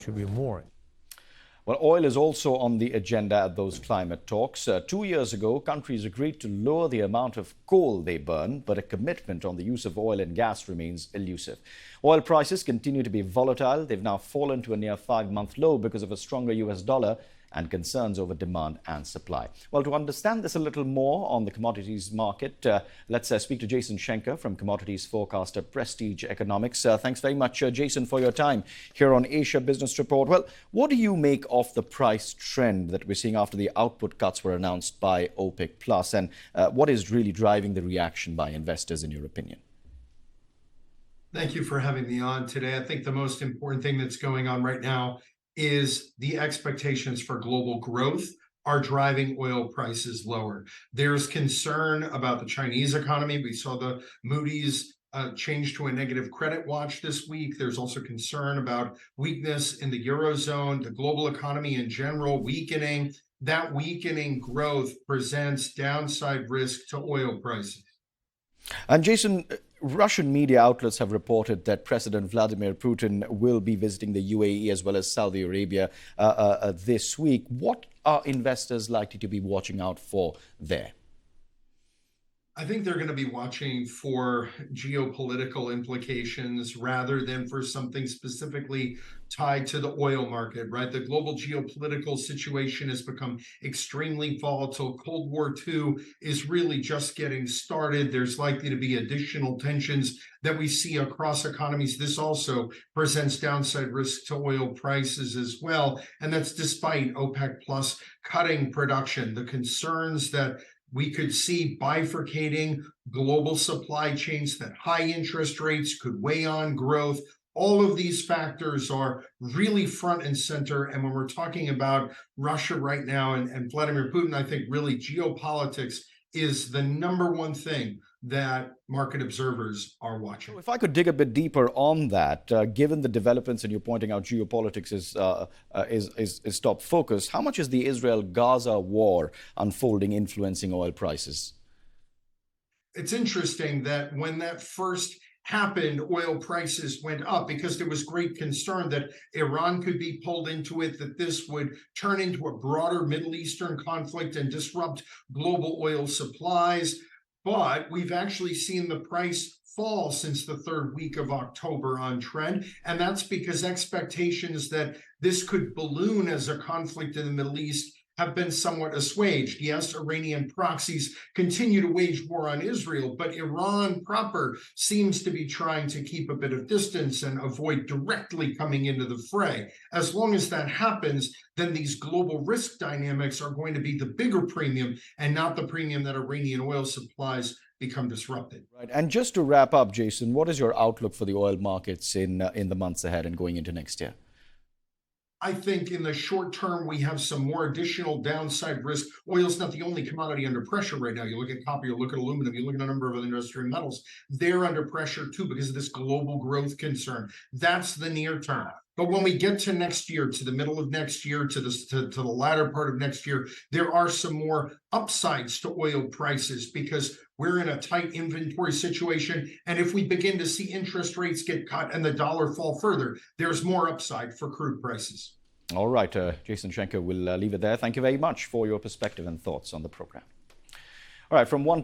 Should be more. Well, oil is also on the agenda at those climate talks. 2 years ago, countries agreed to lower the amount of coal they burn, but a commitment on the use of oil and gas remains elusive. Oil prices continue to be volatile. They've now fallen to a near 5-month low because of a stronger US dollar and concerns over demand and supply. Well, to understand this a little more on the commodities market, let's speak to Jason Schenker from commodities forecaster Prestige Economics. Thanks very much, Jason, for your time here on Asia Business Report. Well, what do you make of the price trend that we're seeing after the output cuts were announced by OPEC Plus, and what is really driving the reaction by investors, in your opinion? Thank you for having me on today. I think the most important thing that's going on right now is the expectations for global growth are driving oil prices lower. There's concern about the Chinese economy. We saw the Moody's change to a negative credit watch this week. There's also concern about weakness in the Eurozone, the global economy in general weakening. That weakening growth presents downside risk to oil prices. And Jason, Russian media outlets have reported that President Vladimir Putin will be visiting the UAE as well as Saudi Arabia this week. What are investors likely to be watching out for there? I think they're going to be watching for geopolitical implications rather than for something specifically tied to the oil market, right? The global geopolitical situation has become extremely volatile. Cold War II is really just getting started. There's likely to be additional tensions that we see across economies. This also presents downside risk to oil prices as well. And that's despite OPEC Plus cutting production. The concerns that we could see bifurcating global supply chains, that high interest rates could weigh on growth. All of these factors are really front and center. And when we're talking about Russia right now and Vladimir Putin, I think really geopolitics is the number one thing that market observers are watching. If I could dig a bit deeper on that, given the developments, and you're pointing out geopolitics is top focus, how much is the Israel-Gaza war unfolding, influencing oil prices? It's interesting that when that first happened, oil prices went up because there was great concern that Iran could be pulled into it, that this would turn into a broader Middle Eastern conflict and disrupt global oil supplies. But we've actually seen the price fall since the third week of October on trend. And that's because expectations that this could balloon as a conflict in the Middle East have been somewhat assuaged. Yes, Iranian proxies continue to wage war on Israel, but Iran proper seems to be trying to keep a bit of distance and avoid directly coming into the fray. As long as that happens, then these global risk dynamics are going to be the bigger premium and not the premium that Iranian oil supplies become disrupted. Right. And just to wrap up, Jason, what is your outlook for the oil markets in the months ahead and going into next year? I think in the short term, we have some more additional downside risk. Oil's not the only commodity under pressure right now. You look at copper, you look at aluminum, you look at a number of other industrial metals. They're under pressure too because of this global growth concern. That's the near term. But when we get to next year, to the middle of next year, to the latter part of next year, there are some more upsides to oil prices because we're in a tight inventory situation. And if we begin to see interest rates get cut and the dollar fall further, there's more upside for crude prices. All right, Jason Schenker, we'll leave it there. Thank you very much for your perspective and thoughts on the program. All right, from one